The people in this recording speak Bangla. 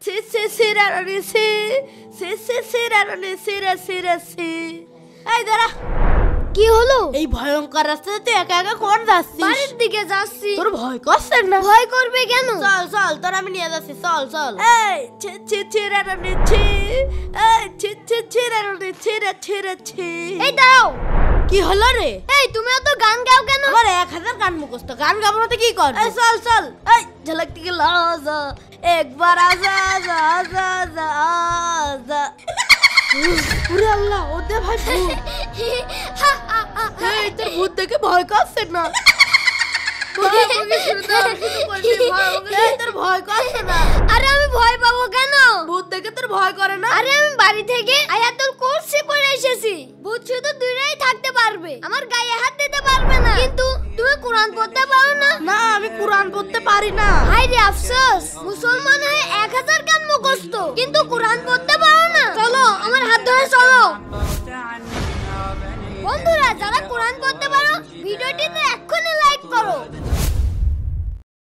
সে সে সিরারে সে সে সে সিরারে সিরা সিরা সে। এই দাঁড়া, কি হলো? এই ভয়ঙ্কর রাস্তাতে তুই একা একা কোন যাচ্ছিস? বাড়ির দিকে যাচ্ছি। তোর ভয় করছে না? ভয় করবে কেন? চল চল, তোর আমি নিয়ে যাচ্ছি, চল চল। এই ছে ছে ছিরারে ছে, এই ছে ছে ছিরারে ছিরা ছিরা ছে। এই দাও। কি হলো রে? এই তুমি তো গান গাও কেন? আমার 1000 গান মুখস্থ, গান গাবো না তো কি কর? এই চল চল, এই ঝলক থেকে লাজা একবার আজা আজা আজা আজা আজা। ওরে আল্লাহ, ওদের ভাই ভূত। এই তোর ভূত দেখে ভয় করছে না? তোর ভয় করছে না? আরে আমি ভয় পাবো কেন? ভূত দেখে তোর ভয় করে না? আরে আমি বাড়ি থেকে আয়াতুল কুরসি পড়ে এসেছি। ভূত শুধু দূরেই থাকতে পারবে, আমার গায়ে হাত দিতে পারবে না। কিন্তু তুমি কোরআন পড়তে পারো না? না, আমি কোরআন পড়তে পারি না। হায় রে আফসোস, মুসলমান হয়ে 1000 গান মুখস্থ কিন্তু কোরআন পড়তে পারো না। চলো আমার হাত ধরে চলো। বন্ধুরা, যারা কোরআন পড়তে পারো ভিডিওটি